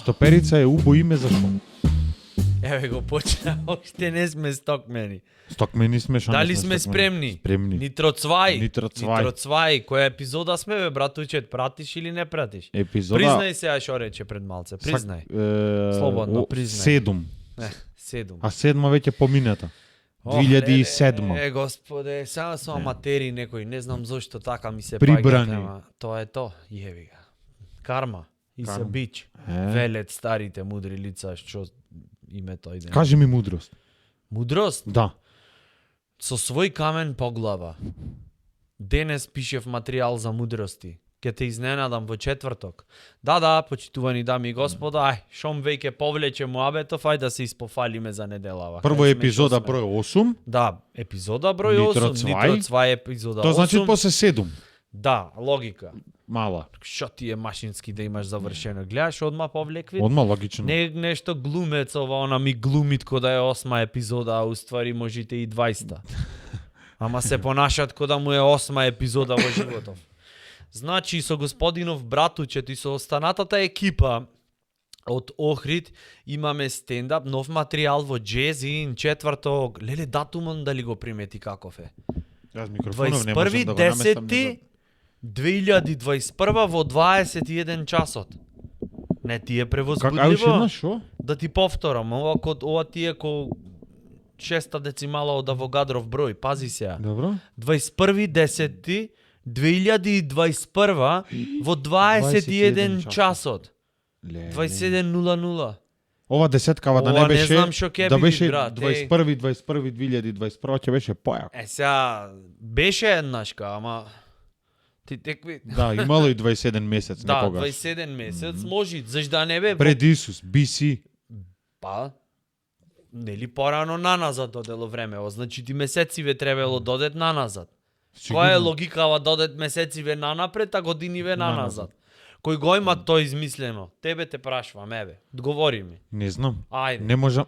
Стоперица е убо име за шо? Еве го почна, още не сме стокмени. Стокмени сме, шо не Дали сме спремни? Спремни. Нитроцвај. Нитроцвај. Нитроцвај. Која епизода сме, бе, братучет, пратиш или не пратиш? Епизода... Признај сега шо рече пред малце, признај. Слободно, признај. 7. 7. А 7 веќе помината. 2007. Господе, само со аматери некој, не знам зошто така ми се Прибрани. ама тоа е то, јеви ga. Карма. И се Карма. бич. Е. Велет старите мудри лица, што името иде. Кажи ми мудрост. Мудрост? Да. Со свој камен по глава. Денес пишев материјал за мудрости. Ке те изненадам во четврток. Да, почитувани дами и господа, шом веќе повлече муабетов, ај да се испофалиме за неделава. Прво Кај сме, епизода што сме. број 8. Да, епизода број 8, Нитроцвај. Нитроцвај епизода 8. Тоа значи после 7. Да, логика. Мала. Што ти е машински да имаш завршено? Гледаш одма повлекви? Одма логично. Не нешто глумец, ова она ми глумит ко да е 8 епизода, а уствари можете и 20. Ама се понашат ко да му е 8 епизода во животов. Значи со господинов братучет и со останатата екипа од Охрид имаме стендап, нов материјал во Джезин, четврток. Леле, датумон дали го примети каков е? Јас микрофонов не можам да го наместам. 21.10.2021 во 21 часот. Не ти е Как превозбудливо? една шо? Да ти повторам, ова ти е ко 6 децимала од Авогадров број, пази сега. Добро. 21.10.2021 во 21 часот. Леле. 27.00. Ова десеткава да не Ова не беше, знам што ќе да биде, беше брат, 21.2021 ќе беше појак. Сега беше еднашка, ама ти текви. Да, имало и 27 месец Да, некогаш. 27 месец, може, зашто не бе? Пред Исус, BC. Па, нели порано наназад додело време, значи ти месециве требало додет наназад. Која е логикава додет месециве нанапред, а годиниве наназад? Кој го има тоа измислено? Тебе те прашувам, еве, одговори ми. Не знам. Ајде. Не можам,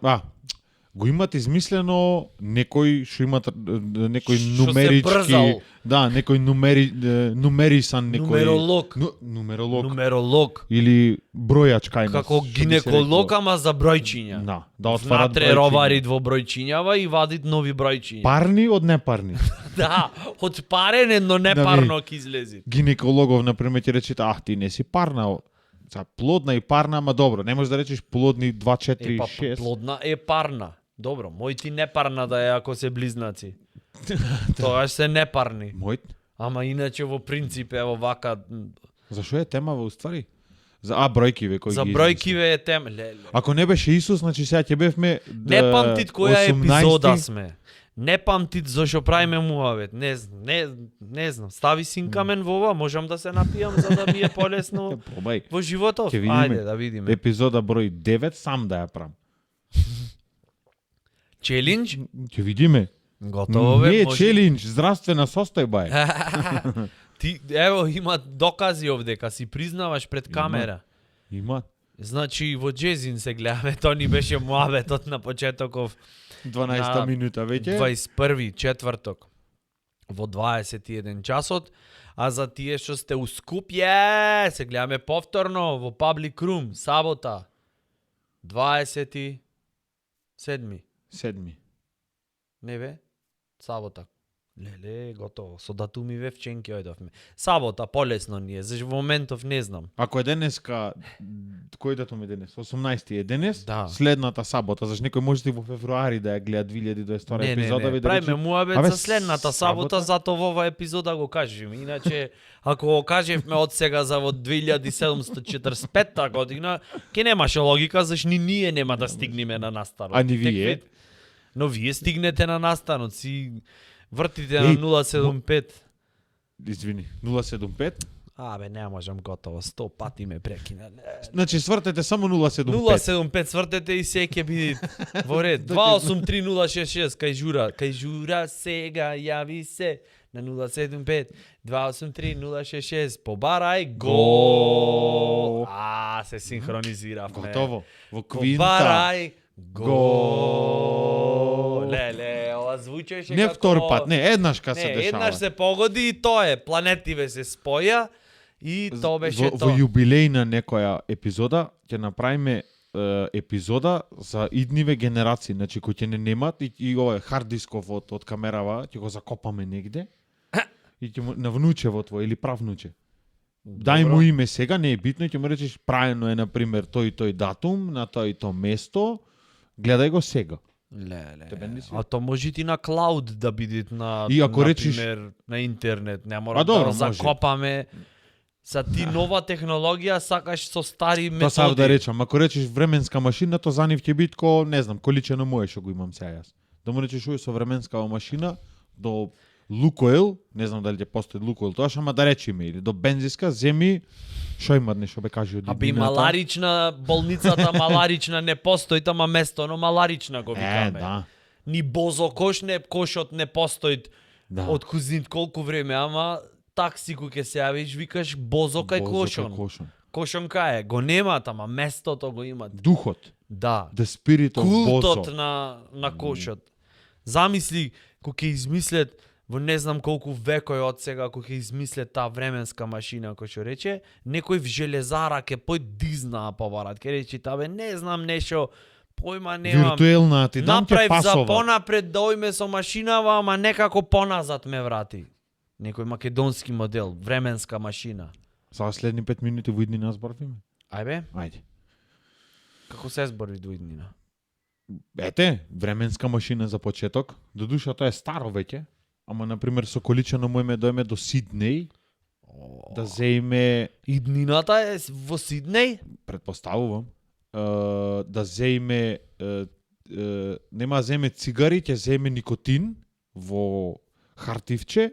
го имат измислено некој што имат некој Што се нумерички, брзал. да, некој нумерисан некој Нумеролог. нумеролог Нумеролог. или бројач кај нас. Како што би се гинеколог, рекло. ама за бројчиња. Да отварат Внатре бројчиња. роварит во бројчињава и вадит нови бројчиња. Парни од непарни. Да, од парен едно непарно ќе излези. Гинекологов на пример ќе речете, ти не си парна. За плодна и парна, ама добро, не можеш да речеш плодни 2 4 Па 6. плодна е парна. Добро, мојти непарна да е ако се близнаци. Тоа се непарни. Мојт? Ама иначе во принцип е вака Зашо е тема во уствари? За бројкиве кои за ги бројкиве е тема. Ако не беше Исус, значи сега ќе бевме Не памтит која 18. епизода сме. Не памтит зашо правиме муавет. Не знам. Стави синкамен во ова, можам да се напијам за да ми е полесно Пробај. во животов. Ќе видиме. Ајде да видиме. Епизода број 9 сам да ја правам. Челендж? Ќе видиме. Готово бе. Не е може. челендж, здравствена состојба е. Ти ево има докази овдека, си признаваш пред камера. Има Значи во Джезин се гледаме, тоа ни беше муабетот на почетоков 12 На минута веќе. 21 четврток во 21 часот, а за тие што сте у Скопје, се гледаме повторно во Public Room, сабота 27. 7. Не бе? Сабота. Леле, готово. Со датумиве вченки ојдовме. Сабота, полесно ни е. За моментов не знам. Ако е денеска, кој датум е денес? 18 е денес, Да. следната сабота, зашто некој може и во февруари да ја гледа 2022 епизода. Не. Правиме муабет Абе, за следната сабота, сабота? зато во ова епизода го кажем. Иначе, ако го кажевме од сега за во 2745 година, ке немаше логика, зашто ни ние нема да стигнеме на настанот. А ни вие? Тек, но вие стигнете на настанот, си вртите на 075. Извини, 075. Абе, не можам готово, 100 пати ме прекина. Значи свртете само 075. 075 свртете и се ќе биде во ред. 283-066 кај жура сега јави се на 075 283-066 побарај гол. Се синхронизиравме. Готово. Во квинта. Побарај гол. Леле, ова звучеше Не како... втор пат, не, еднаш ка се Не, дешава. еднаш се погоди и тоа е. Планетиве се споја И тоа беше во тоа. јубилејна некоја епизода ќе направиме епизода за идниве генерации, значи кои ќе не немат и ова хард дисков од камерава, ќе го закопаме негде и ќе му на внучево твое или правнуче. Дај му име сега, не е битно, ќе му речеш правено е на пример тој и тој датум на тој и тој место. Гледај го сега. Тебе не си. А то може и на клауд да биде на И ако например, на интернет, не мора добро, да може. закопаме. Са ти нова технологија сакаш со стари Тоа сакав да методи. речам, ако речеш временска машина, то за нив ќе биде ко, не знам, количено моје што го имам сега јас. Да му речеш уј со временска машина до Лукойл, не знам дали ќе постои Лукойл, тоа ама да речеме или до бензиска, земи што има нешто бе кажи од А би иднината. маларична болницата маларична не постои, тама место, но маларична го викаме. Да. Ни бозо кош не кошот не постои Да. од кузин колку време, ама такси кој ќе се јавиш, викаш бозо кај кошон. Кошон кај е, го немат, ама местото го имат. Духот, Да. the spirit of Култот бозо. на кошот. Замисли кој ќе измислет во не знам колку векој од сега кој ќе измислет таа временска машина кој што рече, некој в железара ќе пој дизна побарат, ќе рече табе не знам нешто, појма немам. Виртуелна ти дам ќе Направив за пасова. понапред да ојме со машинава, ама некако поназад ме врати. Некој македонски модел, временска машина. За следни 5 минути во иднина зборвиме. Ајбе, Ајде. како се збори до иднина? Ете, временска машина за почеток. Додуша тоа е старо веќе, ама на пример со количено му дојме до Сиднеј, да зеиме, Иднината е во Сиднеј? предпоставувам, да зеиме нема да земе цигари, ќе земе никотин во хартивче,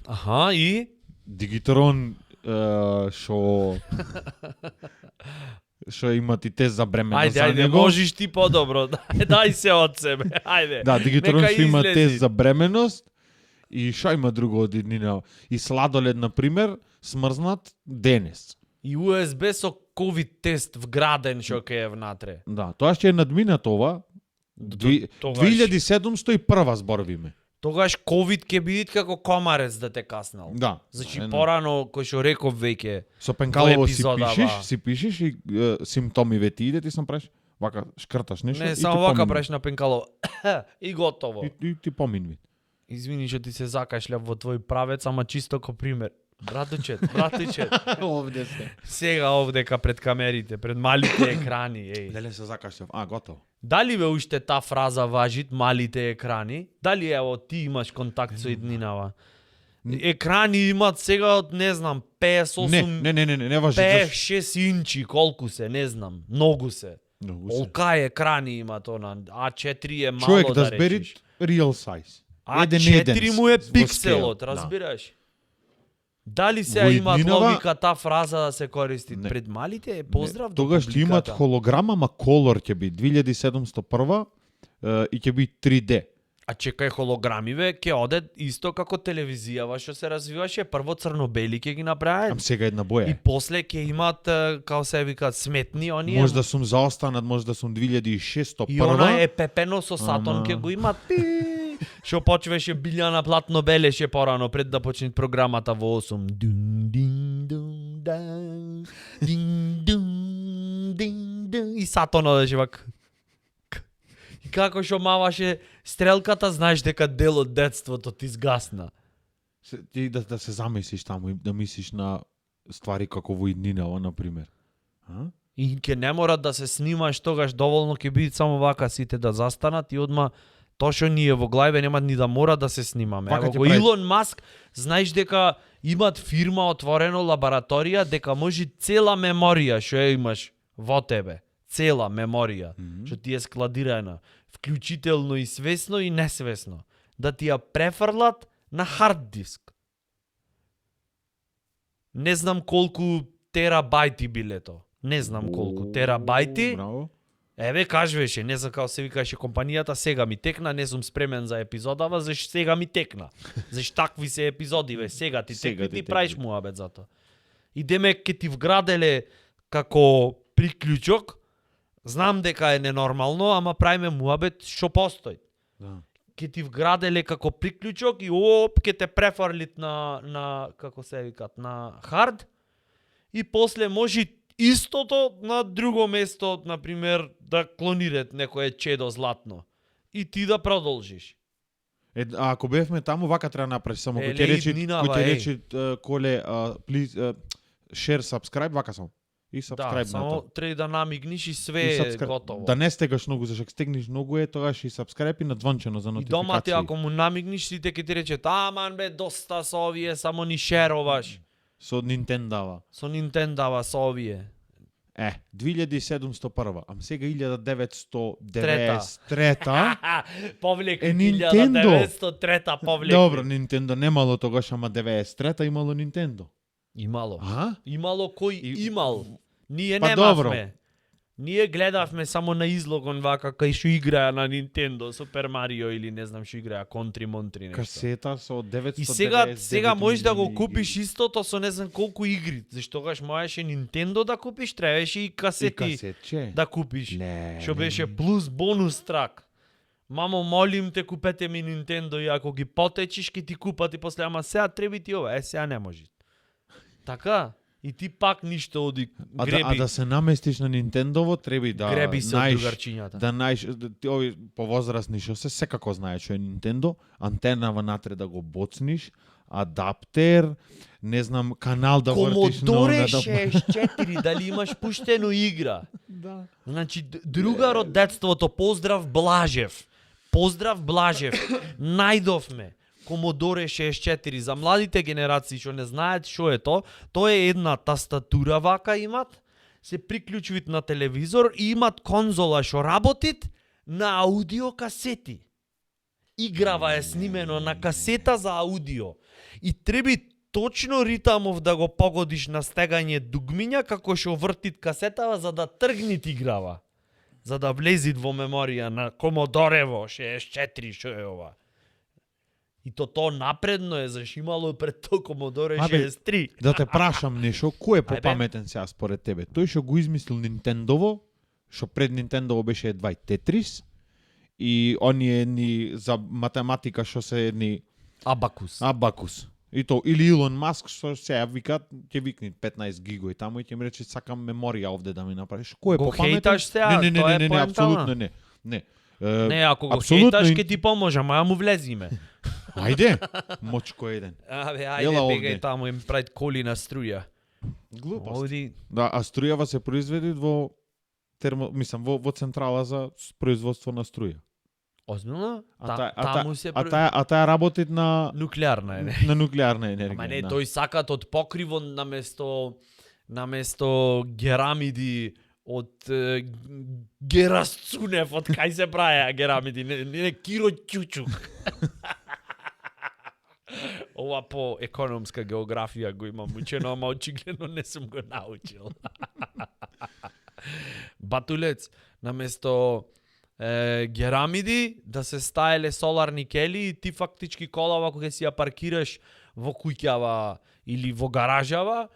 Аха, и? Дигитрон што има ти тест за бременост за Ајде, него. можеш ти подобро. Дај се од себе. Ајде. Да, Дигитрон Нека што има излези. тест за бременост и што има друго од иднина. И сладолед, например, смрзнат денес. И USB со COVID тест вграден што ќе е внатре. Да, тоа ќе е надминат ова. тогаш- 2701 зборвиме. Тогаш COVID ќе биде како комарец да те каснал. Да. Значи Едно. порано кој што реков веќе. Со пенкалово во си епизодава. пишеш и симптомиве ти идет и сам правиш вака шкрташ нешто Не, и само ти вака поминува. преш на пенкало. И готово. И ти поминви. Извини што ти се закашлав во твој правец, ама чисто ко пример. Братучет. Овде се. Сега овдека пред камерите, пред малите екрани, еј. Дали се закашлав? Готово. Дали бе уште та фраза важит, малите екрани? Дали ево ти имаш контакт со иднинава? Екрани имат сега од не знам 58 Не важи. 5-6 инчи, колку се, не знам, многу се. Многу се. Олкај екрани имат она, А4 е мало Човек да да збери речиш. real size. А4 му е во пикселот, scale, да. разбираш? Дали се Во имат иднинава- логика та фраза да се користи Не. пред малите? Поздрав до Тогаш ќе имат публиката. холограма, ма колор ќе би 2701 и ќе би 3D. А чекај холограмиве, ќе оде исто како телевизијава што се развиваше, прво црно-бели ќе ги направат. Ам сега една И боја. после ќе имат, како се викаат, сметни оние. Може да сум заостанат, може да сум 2601. И она е пепено со Сатон Ама- ќе го имат. Што почваше Билјана Платно белеше порано пред да почне програмата во 8. Дун дин дун дан. Дин дун дин дун. И Сатон одеше вак. И како што маваше стрелката, знаеш дека дел од детството ти згасна. Ти да се замислиш таму и да мислиш на ствари како во иднинава, на пример. А? И ќе не мора да се снимаш тогаш, доволно ќе биде само вака сите да застанат и одма тоа што ние во главе нема ни да мора да се снимаме. Вака Ево ќе го прави- Илон Маск, знаеш дека имат фирма отворено лабораторија дека може цела меморија што ја имаш во тебе, цела меморија што ти е складирана, вклучително и свесно и несвесно, да ти ја префрлат на хард диск. Не знам колку терабајти биле то. Не знам колку терабајти. Браво. Еве кажуваше, не знам како се викаше компанијата, сега ми текна, не сум спремен за епизодава, зашто сега ми текна. Зашто такви се епизоди, сега ти Сега текни, ти ти текни. правиш муабет за тоа. И демек ке ти вграделе како приклучок, знам дека е ненормално, ама правиме муабет што постои. Да. ке ти вграделе како приклучок и оп ке те префарлит на како се викат, на хард и после може истото на друго место, на пример, да клонират некое чедо златно и ти да продолжиш. А ако бевме таму, вака треба направиш, само кој Еле, ќе речи, иднинава, кој ќе еј. речи коле please share subscribe, вака само. И Да, subscribe само ната. треба да намигниш и све И е subscribe. готово. Да не стегаш многу, зашто ако стегнеш многу е тогаш и subscribe и на звончено за И нотификации. дома ти ако му намигниш, сите ќе ти речат, аман бе, доста со овие, само ни шероваш. Со Nintendo. Со Nintendo со овие. 2701, ам сега 1993. Повлек Е, Nintendo. 1903 повлек. Добро, Nintendo немало тогаш, ама 93-та имало Nintendo. Имало. А? Имало кој имал. Ние Па немавме. добро. Ние гледавме само на излогон вака кај што играа на Nintendo, Супер Марио или не знам што играа, Контри Монтри нешто. Касета со 999 И сега можеш да го милиони купиш игри. истото со не знам колку игри. Зашто тогаш можеше Nintendo да купиш, требаше и касети И касетче. да купиш. Не, Што не, беше не. плюс бонус трак. Мамо, молим те, купете ми Nintendo и ако ги потечиш, ке ти купат и после, ама сега треби ти ова, сега не може. Така, и ти пак ништо оди греби, А да се наместиш на Nintendo-во, треба и да греби се од знаеш, другарчињата. да знаеш, ти ови повозрастни што се секако знаеш што е Nintendo, антена внатре да го боцниш, адаптер, не знам, канал да вртиш на Комодоре да... 64, дали имаш пуштено игра? Да. Значи, другар од детството, поздрав Блажев. Поздрав Блажев. Најдовме Commodore 64 за младите генерации што не знаат што е тоа е една тастатура вака имат, се приклучуват на телевизор и имат конзола што работит на аудио касети. Играва е снимено на касета за аудио. И треби точно ритамов да го погодиш на стегање дугмиња како што вртит касетава за да тргнит играва. За да влезит во меморија на Комодорево 64 што е ова. И то напредно е, зашто имало пред тоа Commodore Абе, 63. Да те прашам нешто, кој е Ајде. попаметен сега според тебе? Тој што го измислил Nintendo-во, што пред Nintendo-во беше едва и Тетрис, и оние едни за математика што се едни Абакус. Абакус. И то или Илон Маск што сега викат, ќе викни 15 гиго и таму и ќе ми рече сакам меморија овде да ми направиш. Кој е Го попаметен? хейташ сега, не, тоа е поентава. апсолутно не. Не. Не, ако го апсолутно хейташ, ин- ке ти поможам, ама му влезиме. Ајде, мочко еден. Абе, Ела ајде, овде. бегај таму им правит коли на струја. Глупост. Овди, Да, а струјава се произведи во во централа за производство на струја. озбилно? А Таму се таа работи на нуклеарна е, не? на нуклеарна енергија. Ама не, да. тој сакат од покриво наместо герамиди од герасцунев, од кај се праја герамиди, не Киро Ќучук. Ова по економска географија го имам учено, ама очигледно не сум го научил. Батулец, наместо герамиди да се стаеле соларни кели и ти фактички колава кога си ја паркираш во куќава или во гаражава,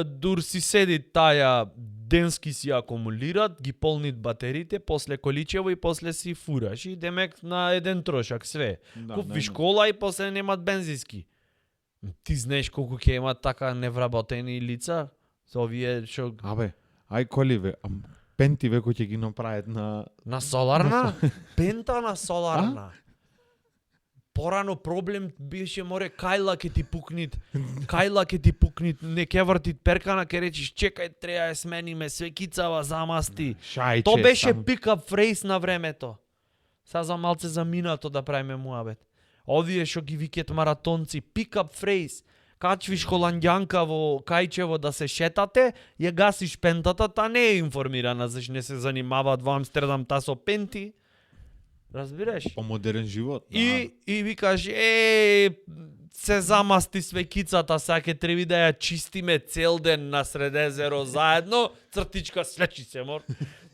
дур си седи таја денски си акумулират, ги полнит батериите, после количево и после си фураш и демек на еден трошак све. Да, Купиш да, кола и после немат бензински. Ти знаеш колку ќе имат така невработени лица? Со овие што Абе, ај коливе, пенти веко ќе ги направат на на соларна? Пента на соларна. Порано проблем беше море кајла ќе ти пукнит. Кајла ќе ти пукнит, не ќе вртит перкана, ќе речиш чекај треба ја смениме, све кицава замасти. шајче. То беше само. пикап фрейс на времето. Са за малце заминато да правиме муабет. Овие што ги викет маратонци, пикап фрейс. Качвиш холандјанка во кајчево да се шетате, ја гасиш пентата, та не е информирана, зашто не се занимаваат во Амстердам та со пенти. Разбираш? По-модерен живот. Да. И викаш, се замасти све кицата, сега ќе треби да ја чистиме цел ден на Средезеро заедно, цртичка слечи се мор.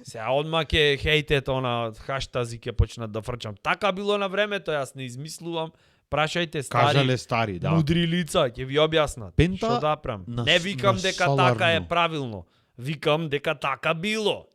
Сега одма ќе хейтето на хаштази ќе почнат да фрчам. Така било на времето, јас не измислувам. Прашајте стари, Кажале стари, да. мудри лица, ќе ви објаснат. Пента Што да правам. на- Не викам на дека соларно. така е правилно. Викам дека така било.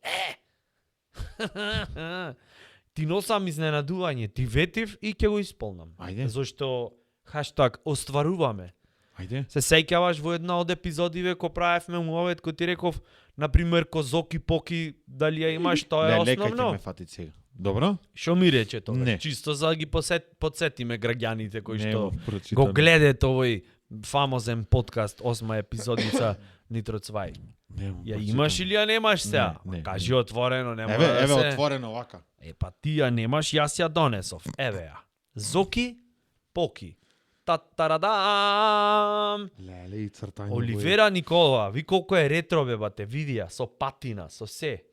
ти носам изненадување, ти ветив и ќе го исполнам. Ајде. Зошто хаштаг остваруваме. Ајде. Се сеќаваш во една од епизодиве кој правевме муавет кој ти реков, например, козоки поки, дали ја имаш, тоа е Лека ќе основно. ме фати сега. Добро? Шо ми рече тоа? Не. Чисто за да ги подсетиме граѓаните кои Не, што прочитано. го гледат овој фамозен подкаст, 8 епизодица Нитро Цвај. Немам Ја прочитано. имаш или ја немаш сега? Не, Кажи отворено, нема Еве, да еве се... отворено вака. Па ти ја немаш, јас ја донесов. Еве ја. Зоки, поки. Татарадам! Леле и цртање. Оливера Николова, ви колко е ретро бе бате, види ја, со патина, со се.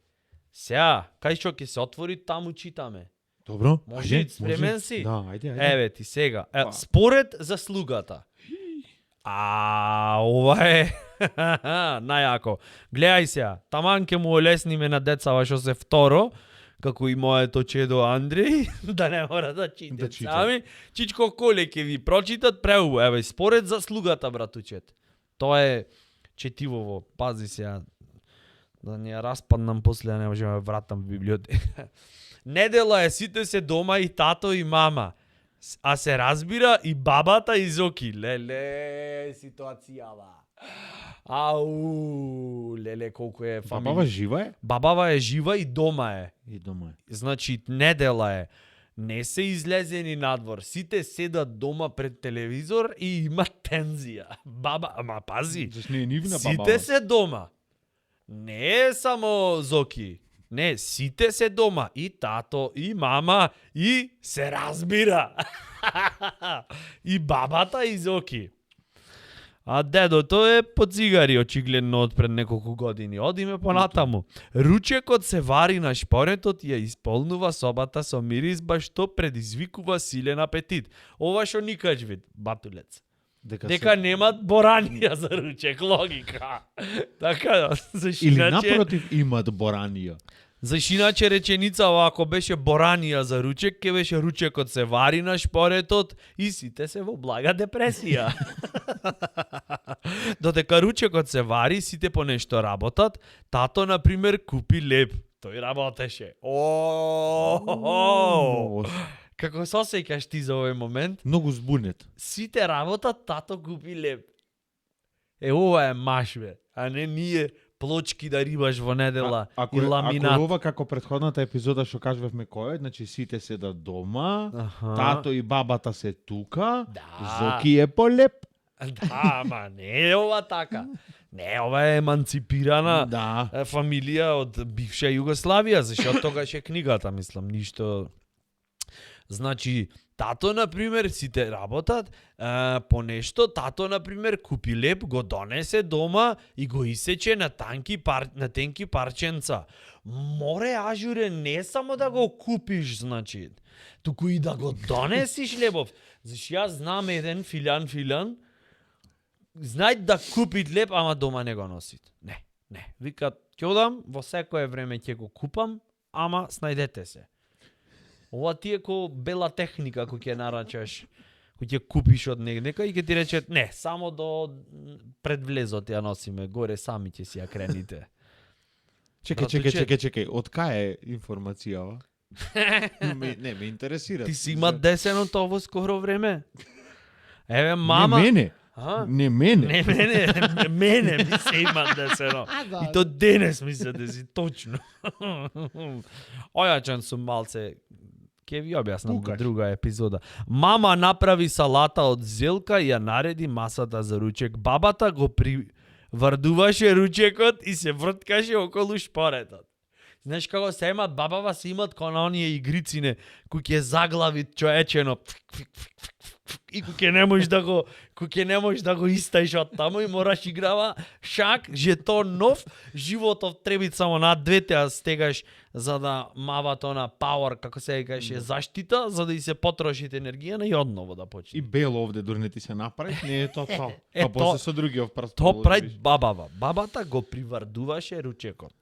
Сега, кај што ќе се отвори, таму читаме. Добро? Може, Ајде, спремен може. си? Да, ајде. Еве ти сега. Па. Според заслугата. Ова е најако. Гледај сега, таман ќе му олесниме на децава што се второ, како и моето чедо Андреј, да не мора да читат Да чита. сами. Чичко Коле ќе ви прочитат преубаво. Еве, според заслугата, братучет. Тоа е четивово. Пази сега, да не ја распаднам после, да не можам да вратам в библиотека. Недела е сите се дома и тато и мама. А се разбира и бабата и Зоки. Леле, ситуацијава. Ау, леле, колку е фамилија. Баба жива е? Бабава е жива и дома е. И дома е. Значи, недела е. Не се излезени надвор. Сите седат дома пред телевизор и имат тензија. Баба, ама пази. Заш не е нивна баба? Сите се дома. Не е само Зоки. Не, сите се дома. И тато, и мама, и се разбира. И бабата, и Зоки. А дедото е по цигари, очигледно од пред неколку години. Одиме понатаму. Ручекот се вари на шпоретот и ја исполнува собата со миризба што предизвикува силен апетит. Ова што никач вид, батулец. Дека немат боранија за ручек, логика. Така, зашто Или иначе... напротив имат боранија. Зашто иначе реченица ова, ако беше боранија за ручек, ке беше ручекот се вари на шпоретот и сите се во блага депресија. Додека ручекот се вари, сите по нешто работат. Тато, например, купи леб. Тој работеше. Како се осеќаш ти за овој момент? Многу збунет. Сите работат, тато купи леб. Ова е маш, бе. А не ние плочки да рибаш во недела и ламинат. Ако ова како претходната епизода што кажувавме кој е, значи сите седат дома, тато и бабата се тука, Да. Зоки е полеп. Да, ама не е ова така. Не, ова е еманципирана Да. фамилија од бивша Југославија, зашто тогаш е книгата, мислам, ништо. Значи, тато, например, сите работат по нешто, тато, например, купи леб, го донесе дома и го исече на тенки парченца. Море, ажуре, не само да го купиш, значи, туку и да го донесиш лебов. Зашто јас знам еден филјан, знај да купит леб, ама дома не го носит. Не. Вика, ќе одам, во секое време ќе го купам, ама снајдете се. Ова ти е ко бела техника кој ќе нарачаш, кој ќе купиш од некај и ќе ти рече, не, само до пред влезот ја носиме, горе сами ќе си ја крените. Чекај, од кај е информацијава? Не, ме интересира. Ти си има десено во скоро време? Еве, мама... Не мене. А? Не мене. Не мене ми се има десено. И то денес ми се деси, точно. Ојачен сум малце, ке ви објаснам во друга епизода. Мама направи салата од зелка и ја нареди масата за ручек. Бабата го приврдуваше ручекот и се врткаше околу шпоретот. Знаеш како се имат, бабава се имат кон оние игриците кои ќе заглавит човечено и кој не можеш да го истаиш од таму и мораш играва шак, жетон нов, животов требит само на двете, а стегаш за да мават она power, како се каже, заштита, за да и се потрошит енергија и одново да почне. И бело овде дури не ти се направи, не е тоа. Е, Па после со другиот прст. Тоа прави бабава. Бабата го приврдуваше ручекот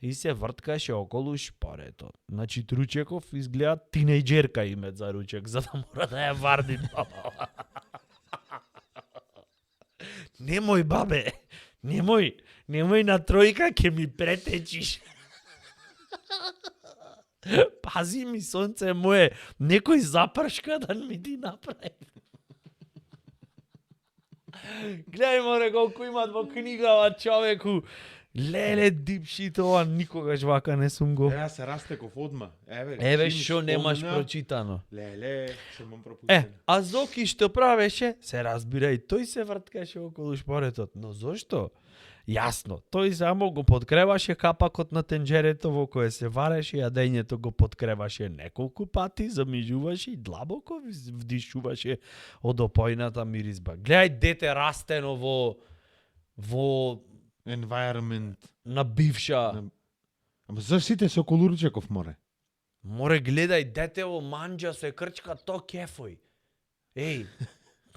и се врткаше околу шпоретот. Значи ручеков изгледа тинејџерка име за ручек, за да мора да ја варди бабава. Немој, бабе, немој на тројка ќе ми претечиш. Пази ми, сонце мое, некој запршка да ми ти направи. Гледај море колку имат во книгава човеку. Леле, дипшит, ова никогаш вака не сум го. Ја се растеков одма. Еве што немаш прочитано. Леле, што имам пропустено. А Зоки што правеше, се разбира и тој се врткаше околу шпоретот. Но зошто? Јасно, тој само го подкреваше капакот на тенџерето во кое се вареше, јадењето го подкреваше неколку пати, замижуваше и длабоко вдишуваше од опојната миризба. Гледај дете растено во Environment. на бивша. Ама зашто сите се околу ручеков море? Море гледај детево манџа се крчка то кефој. Еј,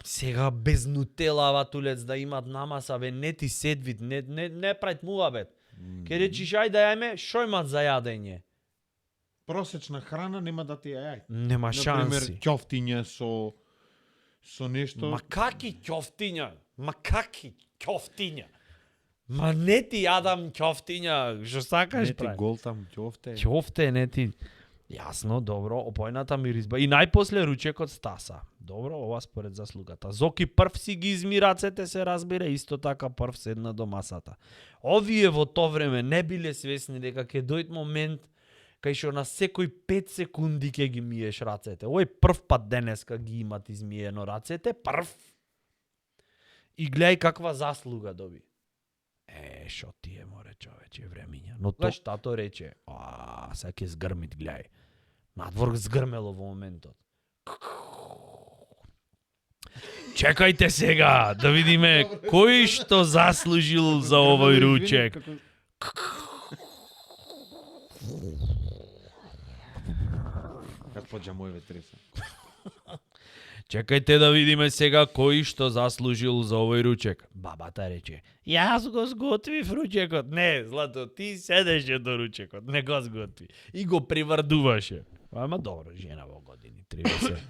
сега без нутела ватулец да имат намаса, бе, не ти седвит, не правит муабет. Ке речиш, ајде јајме, шо имат за јадење? Просечна храна нема да ти ја јај. Нема Например, шанси. ќофтиња со нешто. Ма каки ќофтиња? Ма каки ќофтиња? Ма не ти јадам ќофтиња, што сакаш не ти прави? гол там ќофте. Ќофте не ти. Јасно, добро, опојната миризба. И најпосле ручекот стаса. Добро, ова според заслугата. Зоки прв си ги изми рацете, се разбира, исто така прв седна до масата. Овие во то време не биле свесни дека ќе дојде момент кај што на секој 5 секунди ќе ги миеш рацете. Овој прв пат денеска ги имат измиено рацете, прв. И гледај каква заслуга доби. Шо ти е, море, човече, времиња. Но тоа тато рече, сега ќе згрмит, гледај. Надвор згрмело во моментот. Чекајте сега, да видиме кој што заслужил за овој ручек. Кад поđа мојве треса. Чекајте да видиме сега кој што заслужил за овој ручек. Бабата рече, јас го сготвив ручекот. Не, Злато, ти седеше до ручекот, не го сготви. И го приврдуваше. Ама добро, жена во години, треба се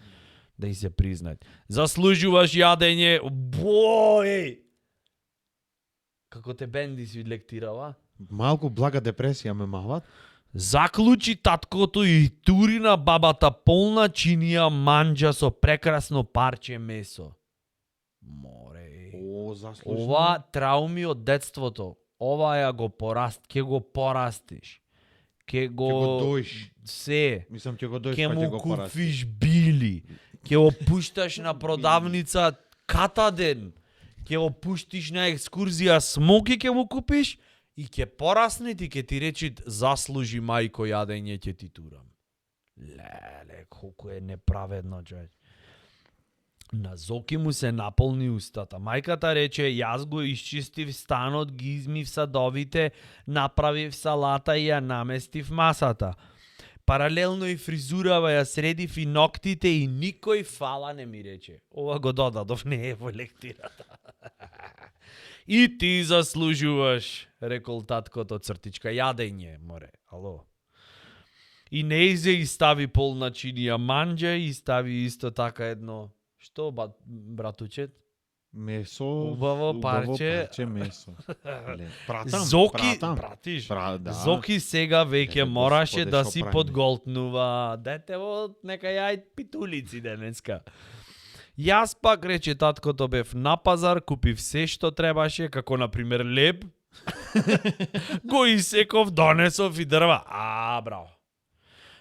да и се признаат. Заслужуваш јадење. Бој! Како те бенди си лектирала? Малку блага депресија ме мават. Заклучи таткото и тури на бабата полна чинија манџа со прекрасно парче месо. Море. О, заслужено. Ова трауми од детството. Ова ја го ќе го порастиш. Ќе го доиш. се. Мислам ќе го доиш Ќе па ќе му го порасти. купиш били. Ќе го пушташ на продавница катаден. Ќе го пуштиш на екскурзија смоки ќе му купиш. И ќе порасне и ќе ти речи заслужи мајко јадење ќе ти турам. Леле, колку е неправедно, човеч. На Зоки му се наполни устата. Мајката рече, јас го исчистив станот, ги измив садовите, направив салата и ја наместив масата. Паралелно и фризурава ја средив и ноктите и никој фала не ми рече. Ова го додадов, не е во лектирата. И ти заслужуваш, рекол таткото цртичка, јадење, море, ало. И неизе и стави полна чинија манџа и стави исто така едно, што братучет? Месо. Убаво парче месо. Пратам. Зоки, пратам. пратиш. Да. Зоки сега веќе Ете, мораше господе, да шо си правиме? подголтнува. Детево, нека јај питулици денеска. Јас пак, рече таткото, бев на пазар, купив се што требаше, како например леб. Го исеков, донесов и дрва. Браво.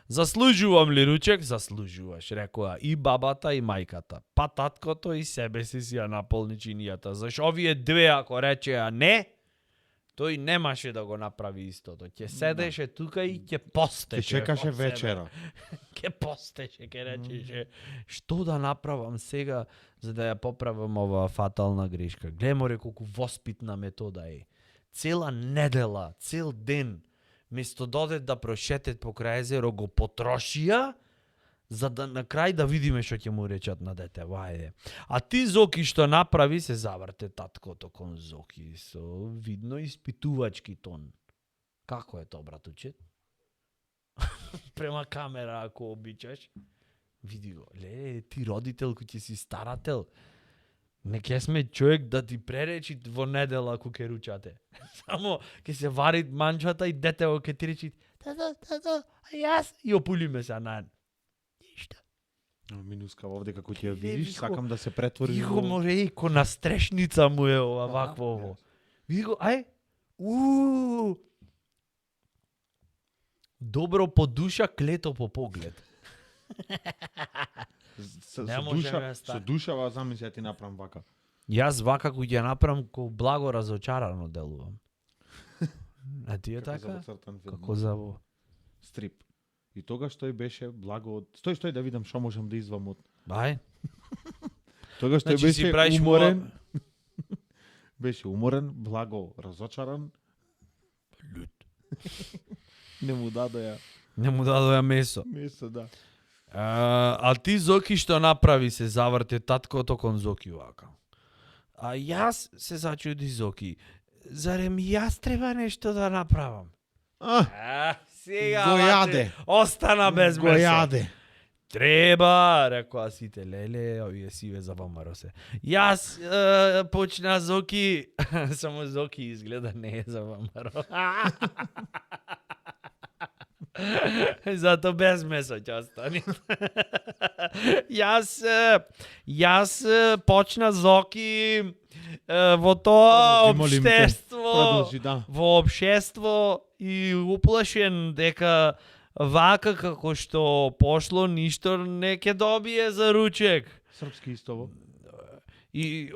Заслужувам ли ручек? Заслужуваш, рекоа и бабата и мајката. Па таткото и себе си ја наполни чинијата. Зашо овие две ако речеа не, тој немаше да го направи истото. Ќе седеше тука и ќе постеше. Ќе чекаше од себе. вечера. Ќе постеше, ќе речеше, што да направам сега за да ја поправам оваа фатална грешка. Гледај колку воспитна метода е. Цела недела, цел ден, место додет да прошетет покрај езеро, го потрошија, за да на крај да видиме што ќе му речат на дете. Вајде. А ти, Зоки, што направи, се заврте таткото кон Зоки со видно испитувачки тон. Како е тоа, братучет? Према камера, ако обичаш. Види го. Ле, ти родител кој ќе си старател. Не ке сме човек да ти преречи во недела ако ке ручате. Само ке се вари манџата и детево ке ти речи Тато, а јас и опулиме се на ништо. Минуска овде како ќе ја Не, видиш, вико, сакам да се претвориш Иго може и ко настрешница му е ова вакво ово. Види го, ај. Добро по душа, клето по поглед. Не може да со стане. душава замисли ја ти направам вака. Јас вака кој ќе направам ко благо разочарано делувам. А ти е Како така? зацртан филм. Како за во? Стрип. И тогаш тој беше благо од... Стој да видам што можам да извам од... Ај. Тогаш тој Значи, си беше правиш уморен. Беше уморен, благо разочаран. Лут. Не му дадоја Не му дадоја месо. место, да. А ти Зоки што направи се заврте таткото кон Зоки вака. А јас се зачуди Зоки. Зарем јас треба нешто да направам? Сега Го бате, јаде. Остана без Го месо. јаде. Треба, рекоа сите, леле, овие сиве завамаро се. Јас почна Зоки, само Зоки изгледа не е завамаро. Зато без месо ќе остане. Јас почна Зоки во тоа Продолжи, молим те. општество, Продолжи, да. во општество и уплашен дека вака како што пошло ништо не ќе добие за ручек. Српски истово. И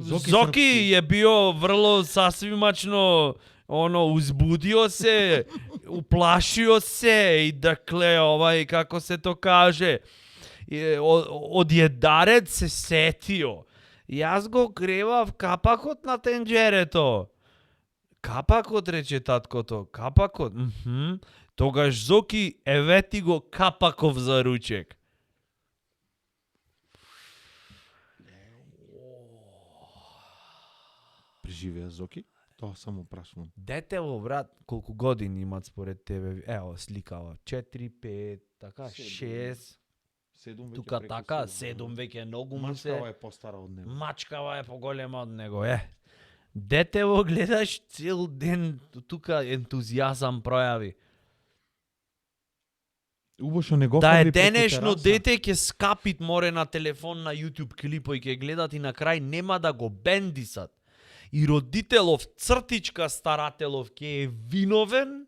Зоки Зоки српски. е био врло сасвимачно узбудио се, уплашио се и дакле како се то каже, одједарец се сетио. Јас го гревав капакот на тенџерето. Капакот, рече таткото, капакот. Тогаш Зоки евети го капаков за ручек. Преживеа Зоки? Тоа само прашувам. Детево, брат, колку години имат според тебе? Ево, сликава. 4, 5, така, Седум. 6. 7 веќе Тука преку така, седум. 7 веќе многу му се. Мачкава е постара од него. Мачкава е поголема од него, Детево гледаш цел ден, тука ентузијазам пројави. Убаво што не го Да е фрли преку денешно тераса. дете ќе скапит море на телефон на YouTube клипој ќе гледат и на крај нема да го бендисат. И родителов цртичка старателов ќе е виновен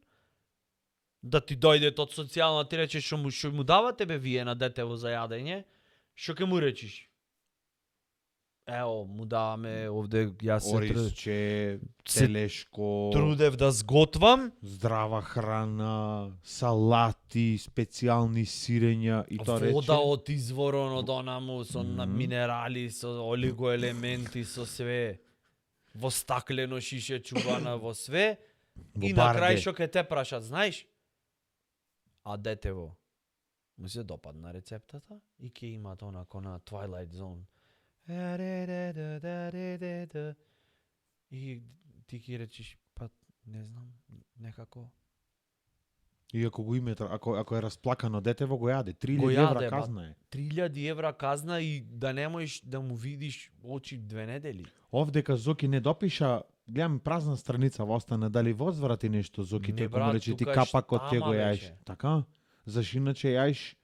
да ти дојде од социјална ти рече што му дава тебе вие на детево за јадење, што ќе му речиш? Ео, му даваме овде јас се Орисче, се телешко, трудев да сготвам. здрава храна, салати, специјални сирења и тоа рече. Вода од изворон од онаму со минерали, со олигоелементи, со све. Во стаклено шише чувана во све. Во И на барде. крај што ќе те прашат, знаеш? А детево му се допадна рецептата и ќе имат онако на Twilight Zone. И ти ќе речиш, па не знам, некако И ако го имете, ако е расплакано детево, го јаде. 3000 Го јаде, евра ба. казна е. 3000 евра казна и да не можеш да му видиш очи 2 недели. Овдека Зоки не допиша, гледам празна страница во остана, дали возврати нешто Зоки, Не, тој брат, кому рече ти тука капакот ќе штама го јаиш. беше. Така? Заш иначе јаиш,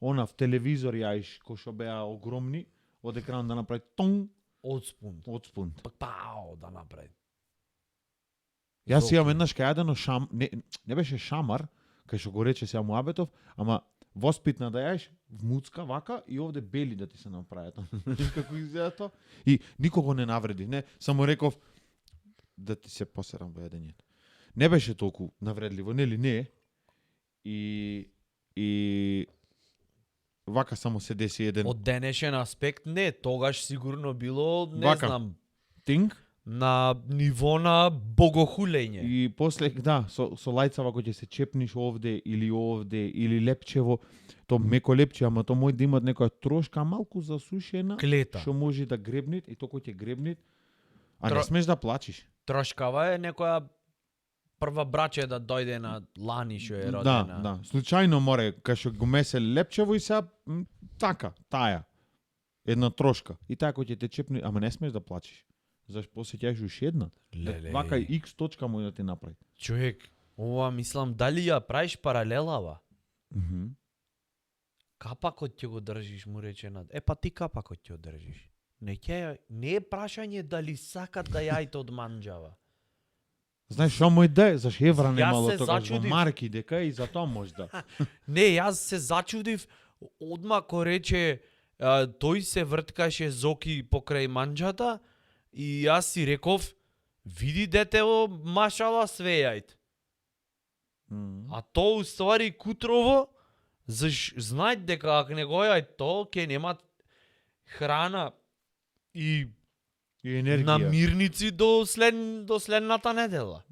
она в телевизор јаиш, кој што беа огромни, од екран да направи тон, Од спун. од спунт. Пау да направи. Јас Зоки. имам еднаш кај јадено не беше шамар, кај што го рече сега Муабетов, ама воспитна да јаеш, вмуцка вака и овде бели да ти се направат. Знаеш како изгледа тоа? И никого не навреди, не, само реков да ти се посерам во јадењето. Не беше толку навредливо, нели не? И вака само се деси еден Од денешен аспект не, тогаш сигурно било, не Вака. знам, тинг на ниво на богохулење. и после да, со лајцава кој ќе се чепниш овде или лепчево, то меко лепче, ама то мој да имат некоја трошка малку засушена, Клета. што може да гребнит и току ќе гребнит, а не Тро- смеш да плачиш. Трошкава е некоја прва браче да дојде на Лани што е Да, родена. да. Случајно море, кај што го месе лепчево и сега така, таја. Една трошка. И таа кој ќе те чепне, ама не смеш да плачиш. Заш после ќе ушедна. Леле. Вака X точка може да ти направи. Човек, Ова, мислам, дали ја правиш паралелава? Капакот ќе го држиш, му рече над. Па ти капакот ќе го држиш. Не е прашање дали сакат да јајте од манџава. Знаеш што му иде? Заш евра не Јас мало се тогаш во зачудив. марки дека и за тоа можда. Не, јас се зачудив одма ко рече тој се врткаше Зоки покрај манџата и јас си реков види детево машала све јајт. А то уствари Кутрово знајте дека ако не го јајт то ќе немат храна и енергија. намирници до следната недела.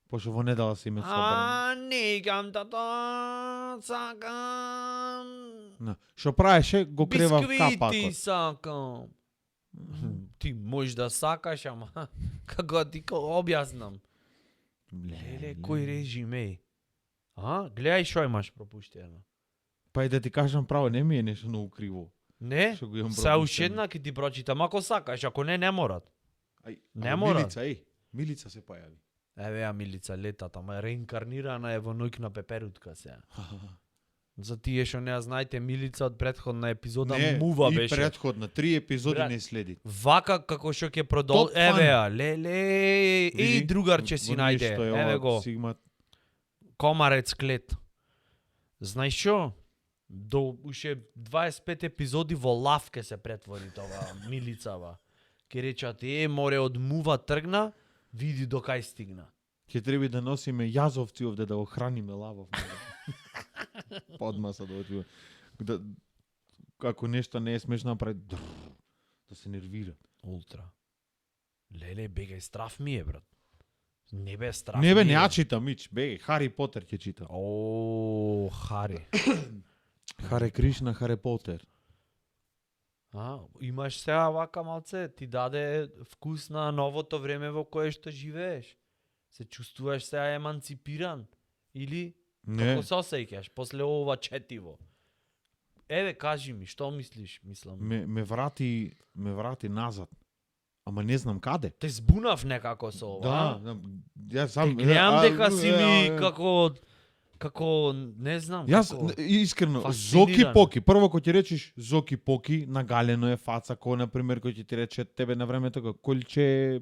Пошто во недела се име собрани. Не игам тато, сакам. Што правеше, го кревав Бисквити капакот. сакам. Ти можеш да сакаш, ама како ти објаснам. Леле, кој режим е? Гледај шо имаш пропуштено. Па и да ти кажам право, не ми е нешто многу криво. Не? Што го имам Се пропуштено. уште една ќе ти прочитам, ако сакаш, ако не морат. Не ама мора. Милица, Милица се појави. Еве Милица летата, ма реинкарнирана е во Ноќ на пеперутка сега. За тие што не ја знаете, Милица од претходна епизода мува и беше. претходна, 3 епизоди Брат, не следи. Вака како што ќе продол... Топ фан. Еве ја, леле, Види, другарче си во најде. нешто е Еве ова, го. Сигма. Комарец клет. Знаеш што? До уште 25 епизоди во лав ке се претвори тоа Милицава. Ке речат, море од мува тргна, види до кај стигна. Ќе треба да носиме јазовци овде да го храниме лавов. Подмаса да отива. Да, како нешто не е смешно направи, да се нервира. Ултра. Леле, бегај, страф ми е, брат. Не бе, страф Не бе, ми не е. ја читам, Мич, бе, Хари Потер ќе читам. О, Хари. Харе Кришна, Харе Потер. Имаш сега вака малце, ти даде вкус на новото време во кое што живееш. Се чувствуваш сега еманципиран или Не, како се осеќаш после ова четиво? Еве, кажи ми, што мислиш, мислам. ме врати назад. Ама не знам каде. Те збунав некако со ова. Да, јас сам Те гледам дека си ми како не знам Јас како. искрено фасциниран. Зоки Поки, прво кога ќе речеш Зоки Поки, нагалено е фаца, кога на пример кога ќе ти рече тебе на времето како Колче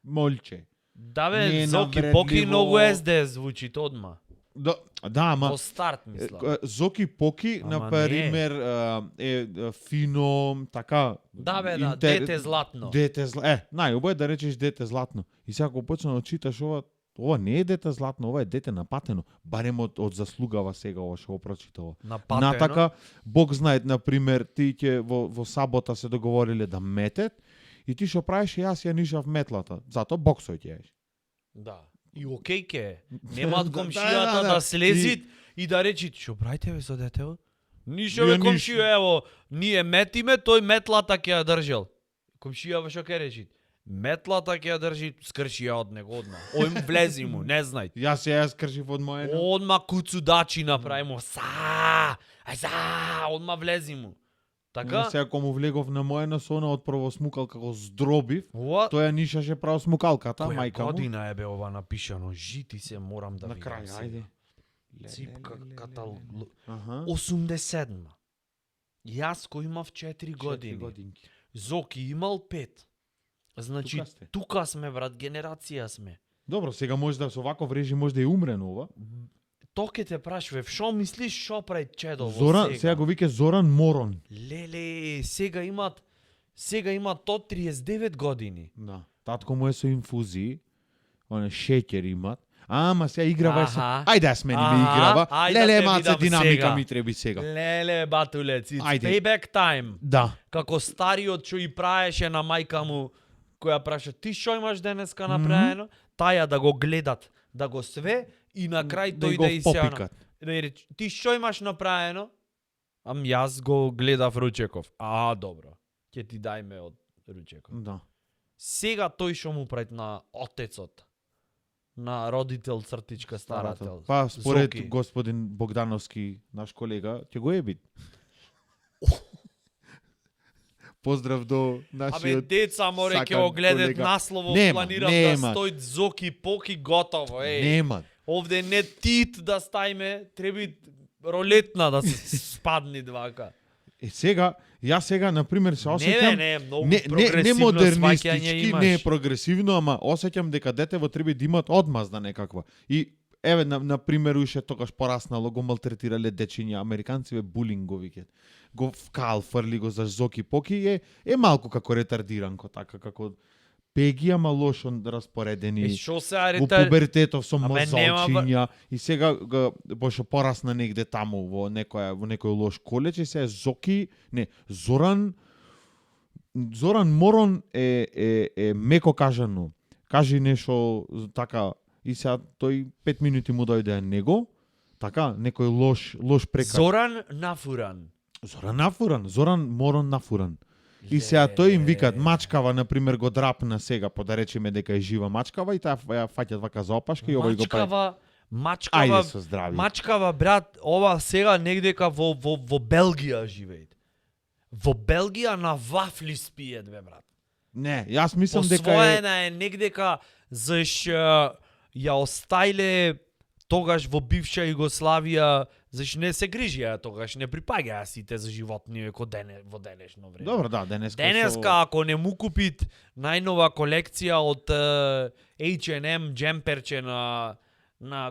Молче. Да Не бе, е Зоки навредливо. Поки многу СД звучи одма. Да, ама Во старт мислам. Зоки Поки Ама на пример фино така. Да бе, да, дете златно. Дете златно. Најубаво е да речеш дете златно. И сега кога почна да читаш ова не е дете златно, ова е дете напатено. Барем од заслугава сега ова што го прочитава. Напатено. Натака, Бог знае, на пример, ти ќе во сабота се договориле да метет и ти што правиш, јас ја нишав метлата. Затоа боксој ќе јаш. Да. И окей ке е. Нема од Да, комшијата да. да слезит и да речи, што правите бе со детево? Ништо Ја бе комшија, ево, ние метиме, тој метлата ќе ја држел. Комшија што ќе речи? Метлата ќе ја држи, скрши ја од него одма. Ој влези му, не знај. Јас кршив од моје. Одма куцудачи направи му. Одма влези му. Така? Сега кога му влегов на моје носона од прво смукал како здробив, Ова тој ја нишаше право смукалката, која мајка му. година е бе ова напишано? Жити се морам да На видам. крај, сега. ајде. Ципка каталог. Аха. 87-ма. Јас кој имав 4 години. годинки. Зоки имал 5. Значи, Тука сте. тука сме, брат, генерација сме. Добро, сега може да со ваков режим може да и умре на ова. То ке те прашував, шо мислиш, шо прави чедо во Зоран, сега го вика Зоран Морон. Леле, сега имат то 39 години. Да. Татко му е со инфузии, оне шеќер имат. Ама сега играва се. Аха. Ајде да смени ме Аха, играва. ајде да Леле, те маце видам динамика сега. ми треби сега. Леле, батулец, it's Ајде. payback time. Да. Како стариот што и праеше на мајка му, која праша, ти шо имаш денеска направено? Таја да го гледат, да го све и на крај Да тој го да исјана. попикат. Ти шо имаш направено? Јас го гледав Ручеков. Добро. Ќе ти дајме од Ручеков. Да. Сега тој што му прави на отецот, на родител цртичка старател. Па според Зоки. господин Богдановски, наш колега, ќе го еби. Поздрав до Абе, нашиот деца море ќе сакан огледат колега. наслово, Нема, планирам нема. да стоит Зоки Поки готово, Нема. Овде не тит да ставиме, треби ролетна да се спадни двака. Сега, јас сега на пример се осеќам Не, многу не прогресивно сваќање модернистички, имаш. не прогресивно, ама осеќам дека детево треба да имат одмазда некаква. И еве на пример уште тогаш пораснало го малтретирале дечиња американциве булингови ке. Го вкал фрли го за Зоки Поки е малку како ретардиранко така како пеги, ама лошо распоредени. Што се Во аритар... пубертетов со Ама нема мозалчиња и сега бошо порасна негде таму во некој лош колеж и се Зоки, не, Зоран Морон е меко кажано. Кажи нешто така и сега тој 5 минути му дојде на него, така некој лош прекар. Зоран Нафуран. Зоран Морон Нафуран. И сега тој им викат мачкава, на пример, го драпна сега, да речеме дека е жива мачкава и таа ја фаќат вака за опашка и овој го прави. Мачкава, Ајде со здравје. Мачкава, брат, ова сега негдека во Белгија живеет. Во Белгија на вафли спиет, бе, брат. Не, јас мислам дека е... Освоена е негдека заш ја остајле тогаш во бивша Југославија, заш не се грижија тогаш, не припаѓаа сите за животни во денешно време. Добро, да, Денеска, ако не му купит најнова колекција од H&M джемперче на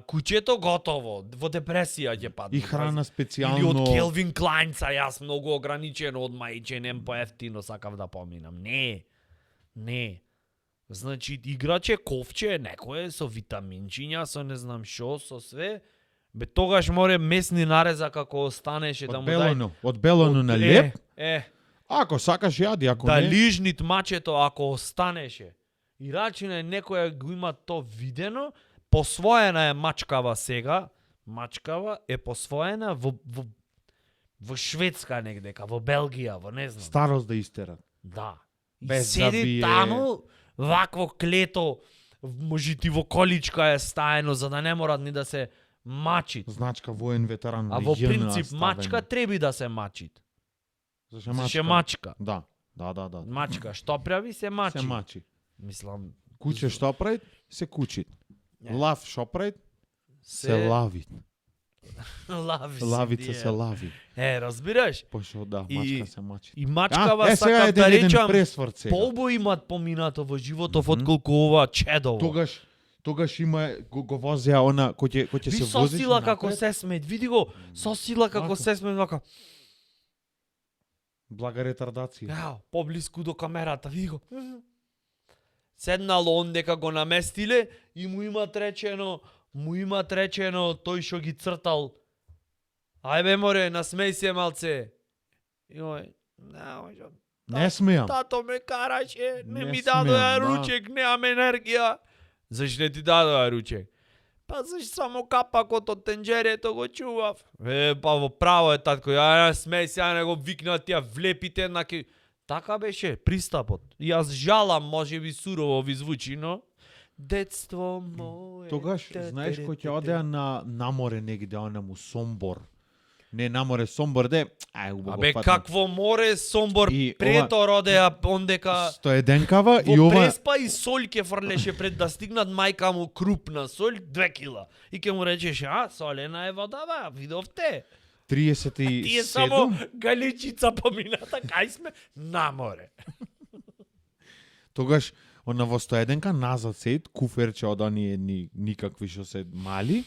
куќето, готово. Во депресија ќе падне. И храна специјално... Или од Келвин Клајнца, јас многу ограничено од H&M поевтино сакав да поминам. Не. Значи, играче, ковче, некое со витаминчиња, со не знам шо, со све. Бе, тогаш море месни нареза како останеше да му дај... Од белоно на леп. Ако сакаш јади, ако да не... Да лижнит мачето ако останеше. И рачине некоја го има то видено, посвоена е мачкава сега. Мачкава е посвоена во Шведска негдека, во Белгија, во не знам. Старост да истера. Да. И Без седи забие... таму, вакво клето, можете во количка е стаено, за да не морат ни да се мачит. Значка воен ветеран. А во принцип мачка треби да се мачит. Заше мачка. Да. Мачка, што прави се мачи. Се мачи. Мислам, Куче што прави, се кучит. Лав што прави, се лави. Лавица се лави. Разбираш? Пошо да, мачка се мачи. И мачкава сакам да речам, побо имат поминато во животов отколку ова чедово. Тогаш има го возеа она кој ќе се вози. Со сила како се смет, види го, со сила како се смет вака. Блага ретардација. Поблиску до камерата, види го. Седнало он дека го наместиле и му имат речено тој што ги цртал. Ајбе море, насмеј се малце. И ој, не смеам. Тато ме караше, не ми дадоа ручек, немам енергија. Зашто не ти дадоа ручек? Па зашто само капакот од тенџерето го чував. Па во право е татко, ја смеј се, ја не го викна тија влепите еднаки. Така беше пристапот. Јас жалам, може би сурово ви звучи, но детство мое. Тогаш, знаеш кој ќе одеа на море негде, она му Сомбор. Не на море Сомбор, де, убаво Абе, какво море Сомбор, и прето родеа, ондека... Стоеденкава и ова... ова... Во преспа и солј ке фрлеше пред да стигнат мајка му крупна солј, 2 кила. И ке му речеше, солена е водава, видовте. 37... Тие само галичица помината, кај сме на море. Тогаш, она во стоеденка назад сеит, куферче од оние никакви што се мали,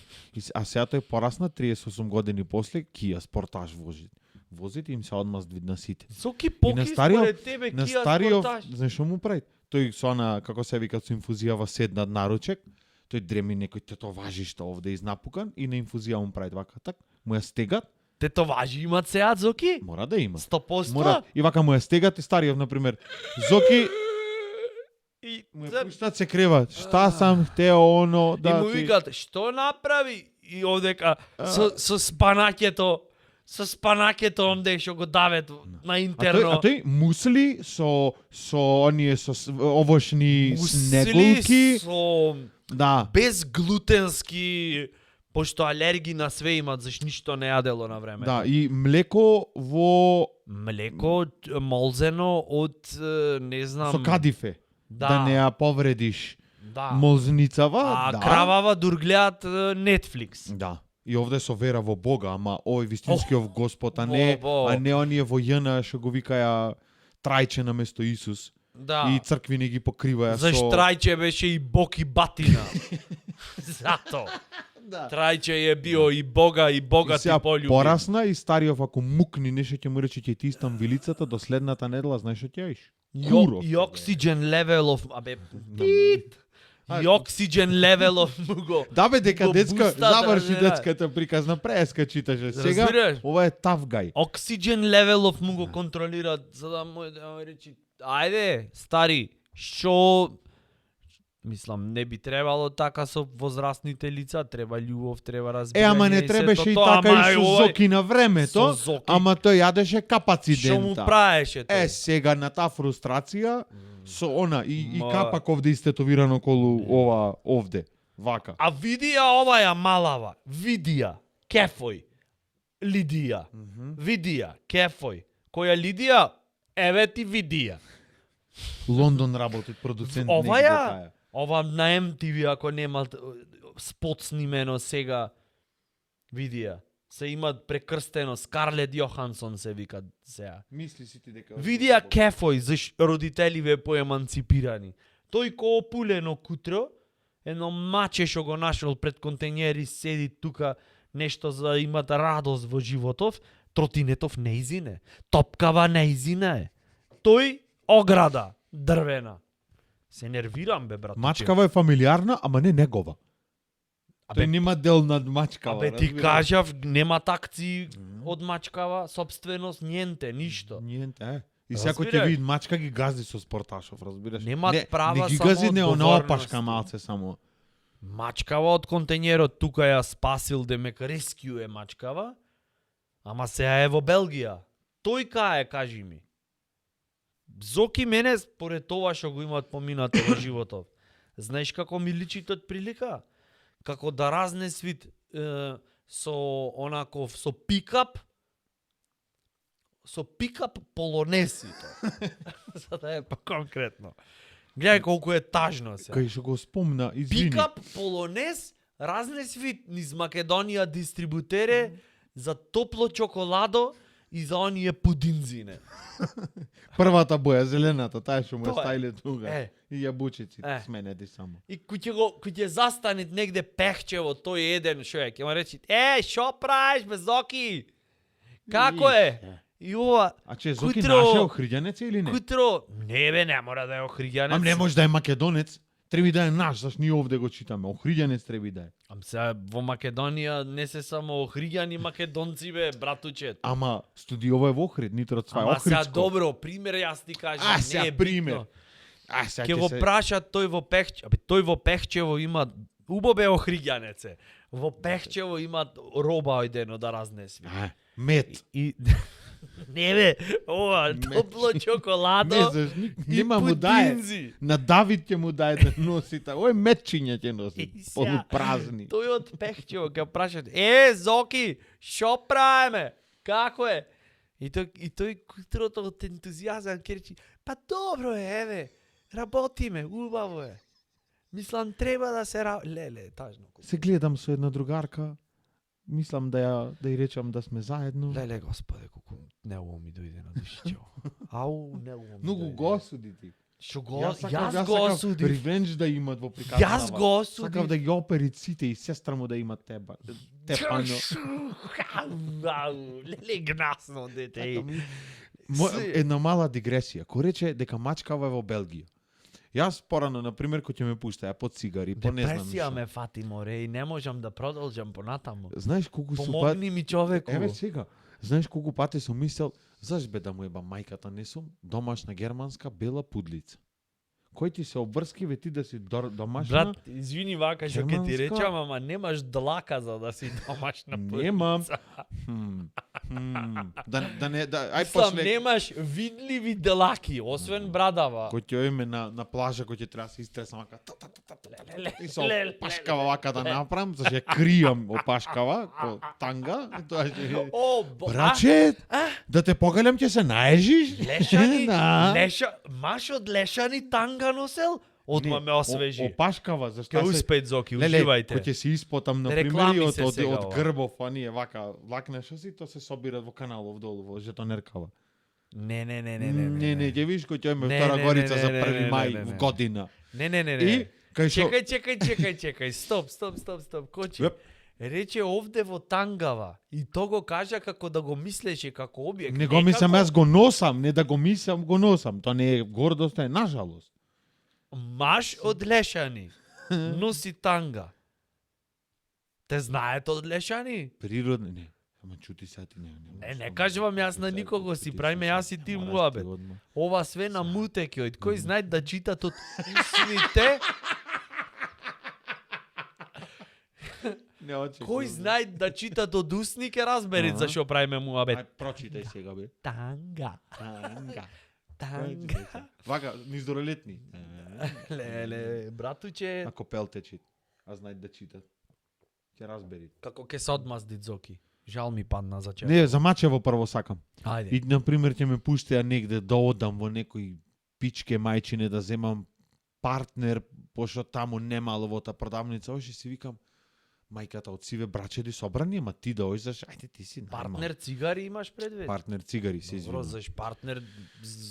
а сега тој порасна 38 години после, Кија Спортаж возит и им се одмаздви на сите. Соки поки според тебе Кија Спортаж. Знаеш што му прави? Тој со она, како се вика, со инфузијава седнат наручек, тој дреми некој тетоважишта овде изнапукан и на инфузија му прави вака, так, му ја стегат. Тетоважи имат сеат, Зоки? Мора да има. 100%? Мора. И вака му ја стегат и стариот, например, Зоки... И му пуштат се крева. Шта сам хтео оно да и му викат, што направи? И овдека со спанаќето онде што го давет на интерно. А тој мусли со оние со овошни снегулки. Со да, безглутенски Пошто алергии на све имат, заш ништо не јадело на време. Да, и млеко во Млеко молзено од не знам. со кадифе. Да не ја повредиш Да. молзницава, А да. кравава дурглеат Netflix. Да. И овде со вера во Бога, ама овој вистинскиот Господ, а не Во. оние во јна што го викаја трајче на место Исус. Да. И цркви не ги покриваја Заш со Трајче беше и Бог и батина. Зато. Да. Трајче е био и Бога и Бога И ти сега полюби. порасна и стариот ако мукни нешто ќе му рече ќе ти истам вилицата до следната недела, знаеш што ќе јаш? Куров. И oxygen level of абе пит. И oxygen level of муго. Да бе, дека Го детска буста, заврши да, детската приказна, преска читаше. Сега Разбираш? ова е tough guy. Oxygen level of му го контролираат за да му речи ајде стари што мислам не би требало така со возрастните лица, треба љубов, треба разбирање. Ама не и сето требаше и тоа, така ама и со овој- Зоки на времето, со Зоки. ама тој јадеше Што му капацидента. правеше тој? Сега на таа фрустрација со она и Ма. капак овде истетовирано околу ова овде. Вака. А види ја оваја малава, види ја, кефој, Лидија, види ја, кефој. Која Лидија? Еве ти види ја. Лондон работи продуцент негде Оваја, таа. ова на MTV ако нема спот снимено сега, види ја. Се има прекрстено, Скарлет Јохансон се вика сега. Мисли си ти дека Види ја кефој, заш родителиве поеманципирани. Тој ко опулено кутро, едно маче што го нашол пред контењери, седи тука нешто за да имат радост во животов, тротинетов неизине, топкава неизина е. Тој ограда, дрвена. Се нервирам бе, брат. Мачкава е фамилиарна, ама не негова. Тој нема дел над мачкава. Абе ти разбираш? кажав, немат акции од мачкава, собственост, ниенте, ништо. Ниенте, И секој ќе Разбирај. види мачка ги газди со спорташов, разбираш? Немаат права не ги само газди, не она одговорности. опашка малце само. Мачкава од контењерот тука ја спасил демек рескју е мачкава, ама сега е во Белгија. Тој кај е, кажи ми. Зоки мене според тоа што го имаат поминато во животов. Знаеш како ми личи тот прилика? Како да разнесвит со онаков со пикап полонесито. За да е по-конкретно. Гледај колку е тажно се. Кај што го спомна, извини. Пикап полонез разнесвит низ Македонија дистрибутере за топло чоколадо и за оние пудинзине. Првата боја, зелената, таа што му е Тоа е. стајле тука. Е. И јабучици, Е. сменети само. И кој ќе застане негде пехчево тој еден човек, ќе му речи: шо правиш бе Зоки? Како е?" И ова А че Зоки Кутро- наше охриѓанец е или не? кутро, не бе, не мора да е охриѓанец. Ам не може да е македонец. Треби да е наш, заш ние овде го читаме. Охриѓанец треби да е. Ам сега во Македонија не се само охриѓани македонци бе, братуче. Ама студиово е во Охрид, Нитро Цвај, Ама сега Охридско. добро, пример јас ти кажам, А, не сега е пример. битно. А, сега Ќе ќе го се... прашат тој во Пехчево. Абе, тој во Пехчево има убаве охриѓанеце. Во Пехчево има роба ојдено да разнесви. А, мет. И не бе, ова топло чоколадо Не, заш, и нема му дае. пудинзи. На Давид ќе му даде да носи та. Ој метчиња ќе носи. И сега, Полупразни. Тој од Пехчево ќе прашат: Зоки, шо правиме? Како е?" И тој кутрото од ентузијазам ќе речи: "Па добро е, еве, работиме, убаво е. Мислам треба да се леле, тажно. Се гледам со една другарка. Мислам да ја речам да сме заедно. Леле, господе, колку неубаво ми дојде на душичево. Ау, неубаво ми Многу дојде. го осуди ти. Што го, Јас јас го осудив. ревенџ да имат во приказната. Јас го осудив. Сакав да ги оперит сите и сестра му да имат теба. Тепано. Ау, леле гнасно дете. Една мала дигресија. Кој рече дека мачкава е во Белгија. Јас порано, на пример, кој ќе ме пушта, ја под цигари, по не знам Депресија што. ме фати море и не можам да продолжам понатаму. Знаеш колку су Помогни ми човеку. Еве сега. Знаеш колку пати сум мислел, заш бе да му еба мајката не сум, домашна германска бела пудлица. Кој ти се обврски ве ти да си домашна? Брат, извини вака што ќе ти Германска- речам, ама немаш длака за да си домашна пудлица. Немам. Да не, ај Мислам, после. немаш видливи длаки, освен брадава. Кој ќе оиме на плажа, кој ќе треба да се истреса мака. И со опашкава вака да направам, зашто ја кријам опашкава, ко танга, и тоа ќе... О, Браче, да те погалям ќе се наежиш? Лешани, Да. маш од лешани танга носел? Одма ме освежи. Опашкава, зашто Ке успеет, Зоки, уживајте. Кој ќе се испотам, на Реклами пример, се сега од ова. грбов, а ние вака, лакнеш си, то се собират во каналов долу, во жетонеркава. Не, Не, ќе видиш кој ќе има Не, Втора не, Горица не, за не, 1 не, мај не, не. година. Не. И кај што Чекај. Стоп. Кочи. Јеп. Рече овде во тангава. И то го кажа како да го мислеше како објект. не го мислам, јас го носам, не да го мислам, го носам. Тоа не е гордост, е нажалост. Маш од лешани. Носи танга. Те знаете од лешани? Природно, не. Ама чути сега ти Не кажувам јас на никого, си правиме јас и ти муабет. Ова све на мутекјоид. Кој знае да читат од усните? Кој знае да читат од усни, ке разбери Аха. зашо правиме муабет. Ај, прочитај сега, бе. Танга. Вака, низдоролетни. Леле, братуче, Ако пел течи, а знаат да читат. Ќе разбери. како ке се одмаздит Зоки. Жал ми падна за чек. Не, за мачево прво сакам. Ајде. И, на пример, ќе ме пуштеа негде да одам во некој пичке мајчине да земам партнер, пошто таму немало во та продавница, оше си викам, мајката од сиве брачеди собрани, ама ти да ојзаш, ајде ти си Партнер цигари имаш предвид? Партнер цигари се Добро, извинувам. заш партнер...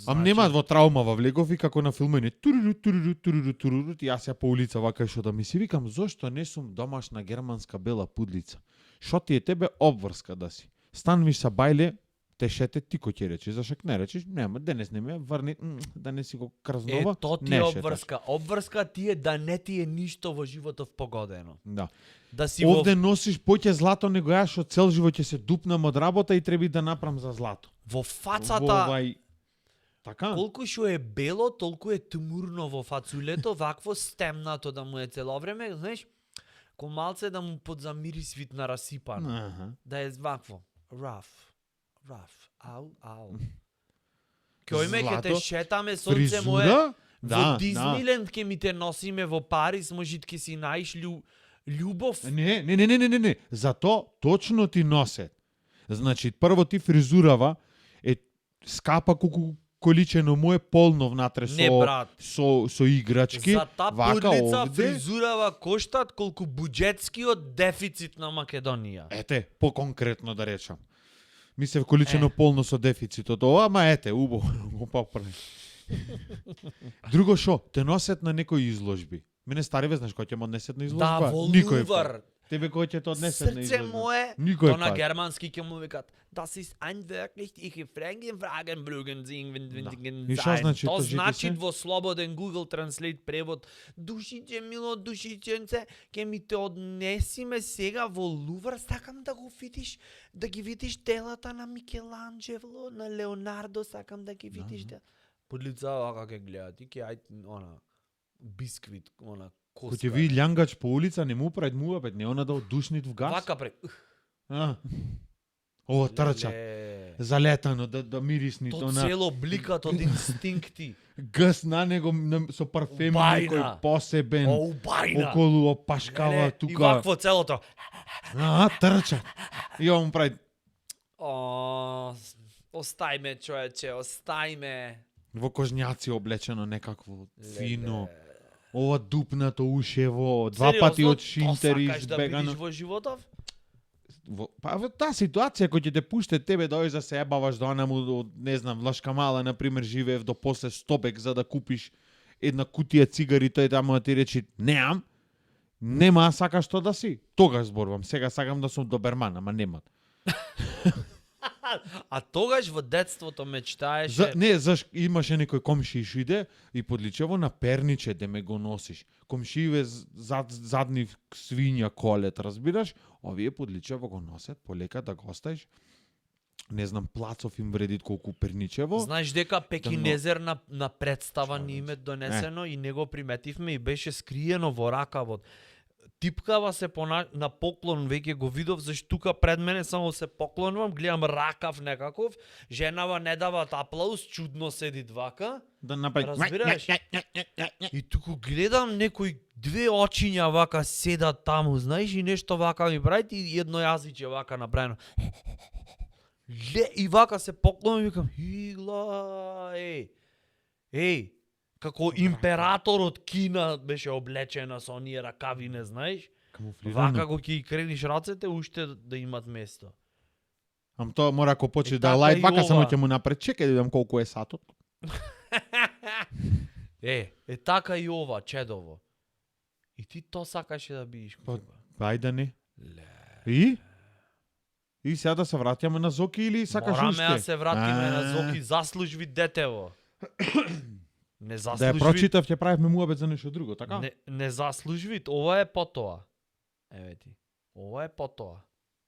Ам немаат во траума во влегов и како на филмени туруру, и јас ја по улица вака што да ми си викам зошто не сум домашна германска бела пудлица. Шо ти е тебе обврска да си. Станвиш са бајле, те шете ти кој ќе речеш, зашак не речеш, нема, денес не ме врни, да не си го крзнова. то ти не е шеташ. обврска. Обврска ти е да не ти е ништо во животов погодено. Да. Да си Овде носиш поќе злато него јас што цел живот ќе се дупнам од работа и треба да направам за злато. во фацата... Во овај... Така? Колку што е бело, толку е тмурно во фацулето, вакво стемнато да му е цело време, знаеш, ко малце да му подзамирис вид на расипано. Аха. Да е вакво. Раф. Ау. Кој ме ке те Злато, шетаме, сонце мое. Фризура? Во Дизниленд ке ми те носиме во Париз, можит ке си наиш љубов. Не. Зато точно ти носет. Значи, прво ти фризурава е скапа количено му е полно внатре Не, брат. со играчки. За та вака пудлица овде. фризурава коштат колку буџетскиот дефицит на Македонија. Ете, поконкретно да речам. Мислев количено полно со дефицитот ова, ама ете, убаво го поправи. Друго шо, те носет на некои изложби. Мене стариве, знаеш кој ќе ме однесет на изложба? Да, во Никој Лувар. пат. Тебе кој ќе те однесет на Срце изложба? мое, Никој то на пат. германски ќе му викат, das ist ein wirklich, ich fragen blögen sing, И шо значи то то, жите значи се? во слободен Google Translate превод, душиќе, мило душиченце, ќе ми те однесиме сега во Лувар, сакам да го видиш, да ги видиш делата на Микеланджело, на Леонардо, сакам да ги видиш. Подлица, ака ќе гледа, ти ќе ајд, она, бисквит, она, коска. Кој ќе види љангач по улица, не му пред муабет, не она да одушнит в газ. Вака пре... А. Ова трча. Леле. Залетано да мирисни То она цело бликат од инстинкти. гъс на него со парфем Бајна. некој посебен. О, бајна. Околу опашкава Леле, И тука. вакво целото. Трча. И он прави О, остајме, човече, остајме. во кожњаци облечено некакво фино. Ова дупнато ушево, два пати од шинтери То сакаш да избегано. видиш во животов? Па во таа ситуација кој ќе те пуште тебе да ојза се ебаваш до анаму од не знам Влашка Мала на пример живеев до после Стобек за да купиш една кутија цигари, тој таму да ти речи неам. Нема, а сакаш што да си? Тогаш зборувам. Сега сакам да сум доберман, ама нема. А тогаш во детството мечтаеше... Заш имаше некој комши иде и подличево на перниче да ме го носиш. Комшиеве задни свиња колет, разбираш? Овие подличево го носат, полека да го оставиш. Не знам, плацов им вредит колку перничево. Знаеш дека Пекинезер на представа ни име донесено и него приметивме и беше скриено во ракавот. Типкава се на поклон, веќе го видов, зашто тука пред мене само се поклонувам, гледам ракав некаков, женава не дават аплауз, чудно седи двака. Да направи. Разбираш? И туку гледам некој две очиња вака седат таму, знаеш, и нешто вака ми правите и едно јазиче вака направено. И вака се поклонам и викам, игла, еј, како императорот Кина беше облечена со оние ракави, не знаеш? Вака го ќе крениш рацете, уште да имат место. Ам тоа мора ако почне да така лајд и вака, само ова. ќе му напред, чекај да видам колку е сатот. Така и ова, чедово. И ти то сакаше да бидеш Па, кога? Ај да не. Ле. И сега да се вратиме на Зоки или сакаш Мораме уште? да се вратиме на Зоки, заслужви детево. Не Да ја заслужви. прочитав, ќе правевме муабет за нешто друго, така? Не заслужви, ова е потоа. Еве ти. Ова е потоа.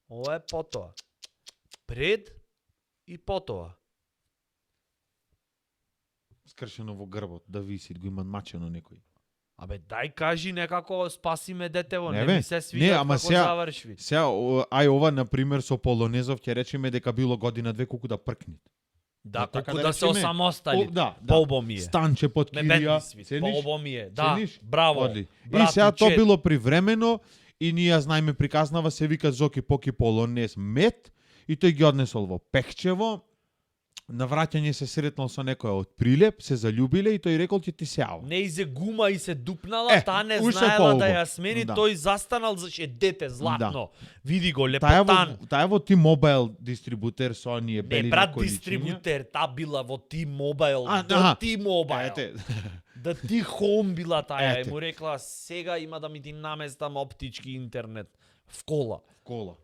Ова е потоа. Пред и потоа. Скршено во грбот, да виси, го има мачено некој. Абе, дај кажи некако спасиме детево, Не, не бе. ми се свиѓа Не, ама како сега- завршви. Сега, ај ова, например, со Полонезов, ќе речеме дека било година-две колку да пркнит. Да, така колку да да се речеме. осамостали. Да, Полбо ми е. Станче под Не килија, бедни свит, полбо ми е. Да, Цениш? браво. Одли. И Брат, сега тоа чет. било привремено и ние знаеме приказнава се вика Зоки Поки Полонез мет и тој ги однесол во Пехчево. На враќање се сретнал со некоја од Прилеп, се заљубиле и тој рекол ќе ти се јавам. Не изе гума и се дупнала, таа не уште знаела поубаво. да ја смени, Да. тој застанал заше дете златно. Види го, Таја лепотан. во T-Mobile дистрибутер со оние бели Не, на брат, количиња. дистрибутер, та била во T-Mobile, А, да аха. T-Mobile. Ете, Да ти хом била таја Ете. и му рекла сега има да ми ти наместам оптички интернет в кола. кола.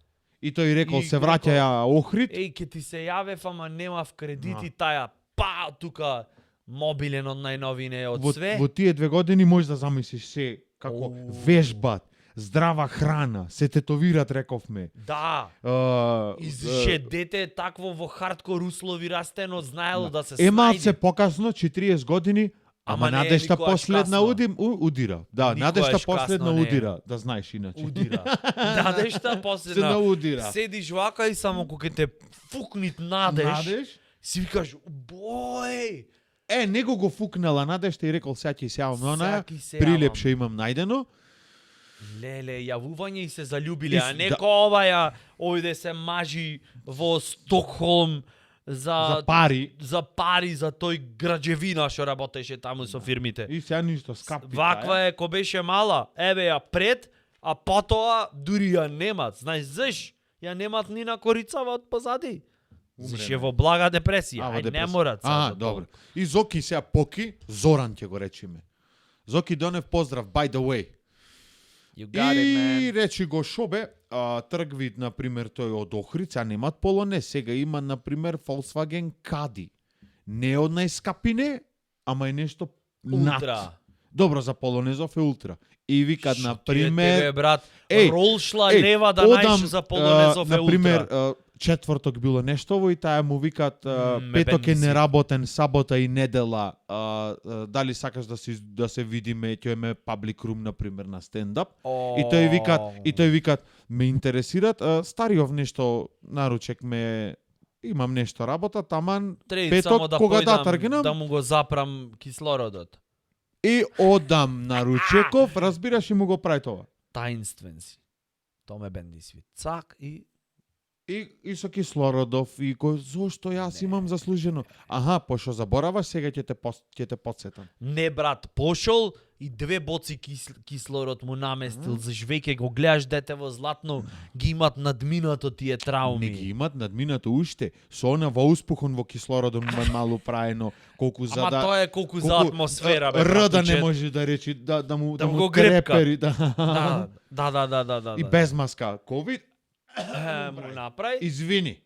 И тој рекол И се рекол, враќа ја Охрид. Еј, ке ти се јавев, ама немав кредити Да. таја. Па, тука мобилен од најновине од Во, све. во тие 2 години можеш да замислиш се како Оу. вежбат, здрава храна, се тетовират, рековме. Да. Uh, Изше дете такво во хардкор услови растено, знаело да се Емалце снајде. покасно, 40 години, Ама ама не е надежта никогаш последна касно. удира. Да, Никогаш надежта последна касно не е. удира, да знаеш иначе. Удира. Надежта Се последна. наудира. Седиш вака и само кога те фукнит надеж, Надеж? си викаш, бој, Него го фукнала надежта и рекол сега ќе се јавам на онаја, Сега ќе се прилеп јавам. ше имам најдено. леле, јавување и се заљубиле, И а с- не да. оваја, ојде се мажи во Стокхолм За пари. за пари за тој граđевина што работеше таму со фирмите. И сега ништо скапи. Ваква е ко беше мала, еве ја пред, а потоа дури ја немат. Знаеш заш? Ја немат ни на корицава од позади. Заш е во блага депресија. Ај не морат сега. А, до добро. толку. И Зоки сега Поки, Зоран ќе го речиме. Зоки донев поздрав, by the way. You got it, И man. речи го шобе, тргвид, например, тој од Охрид, а немат Полонез, сега има, например, Volkswagen Caddy. Не од најскапине, ама е нешто над. Ултра. Добро, за Полонезов е ултра. И викат, Шо ти е например, тебе, брат, Еј, ролшла нева да најш за Полонезов е например, ултра. четврток било нешто и таја му викат петок е бенди си. неработен, сабота и недела. Дали сакаш да се видиме, ќе имаме public room например на стендап. И тој викат ме интересират стариов нешто наручек ме имам нешто работа, таман Треба петок само да кога да појдам, тргнам да му го запрам кислородот. и одам наручеков, разбираш и му го прави тоа. Таинствен си. Тоа ме бенди свит. Цак и И со кислородов и зошто јас имам заслужено. Аха, пошто забораваш, сега ќе те подсетам. не, брат, пошол и 2 боци кислород му наместил, заш веќе го гледаш дете во златно, ги имат надминато тие трауми. Не ги имат надминато уште. Со она во успухон во кислородом има малу праено, колку за Ама да тоа е колку за атмосфера, бе. Р да братуче. не може да речи да му го грепка. трепери, да. Да. И без маска. Ковид, му направи. извини.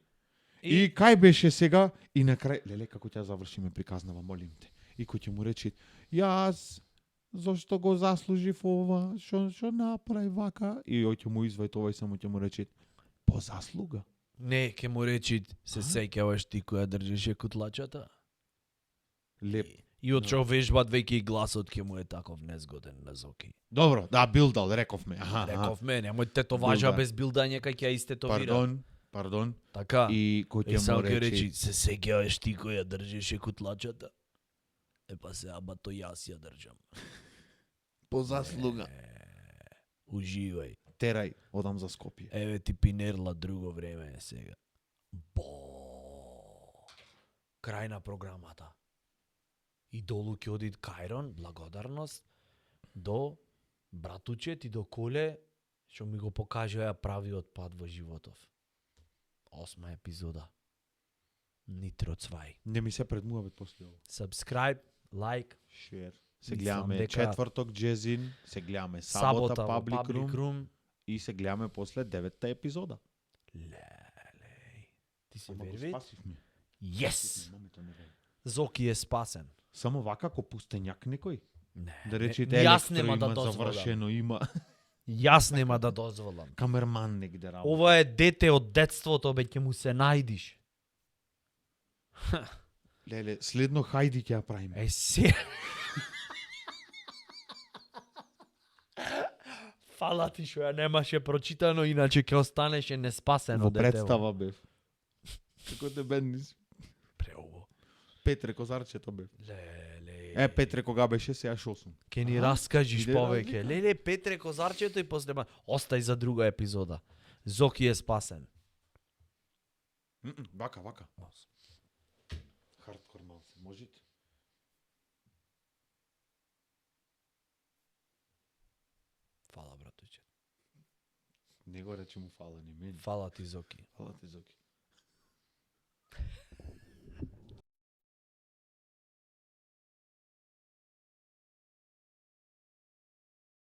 И кај беше сега и на крај, леле како ќе завршиме приказнава, молим те. И кој ќе му речи, јас зошто го заслужив ова, што направи вака, и ој ќе му извај тоа и само ќе му речи по заслуга. Не, ке му речи, се сеќаваш ти која држеше кутлачата? Леп. И од што вежбат веќе и гласот ке му е таков незгоден на Зоки. Добро, да, билдал, рековме. Аха, Рековме, немој тетоважа Билда. без билдање кај ќе ја истетовира. Пардон. Така. И кој И ќе само му ќе речи, речи, се сеќаваш ти која држеше кутлачата? Е па се, аба то јас ја држам. По заслуга. Уживај. Терај, одам за Скопје. Еве ти пинерла, друго време е сега. Крај на програмата. И долу ќе оди Кајрон, благодарност, до братучет и до Коле, што ми го покажува правиот пат во животов. 8 епизода. Нитро цвај. Не ми се предмуваве после ово. Subscribe, like, Шер. Се Мислам гледаме дека- четврток Джезин, се гледаме сабота сабота во Public Public Room Room. и се гледаме после 9-та епизода. Леле. Ти се Ама го верви? спасивме. Yes! Моментот не верви. Зоки е спасен. Само вака ко пустењак некој? Не, Да речете јас електро нема да има дозволам. завршено, има Јас нема да дозволам. камерман негде работа. Ова е дете од детството, бе, ќе му се најдиш. Леле, следно хајди ќе ја правиме. Е, се... Фала ти што ја немаше прочитано, иначе ќе останеше неспасено Во детево. представа бев. Како те беднис. Преово. Петре Козарчето бев. Леле. Петре кога беше сега шо сум. Ке ни Аха, раскажиш иде повеќе. разлика. Леле, Петре Козарчето и после... Остај за друга епизода. Зоки е спасен. Вака, вака. Хардкор мал се, можете? Фала, братуче. Не го рече му фала ни мене. Фала ти, Зоки. Фала ти, Зоки.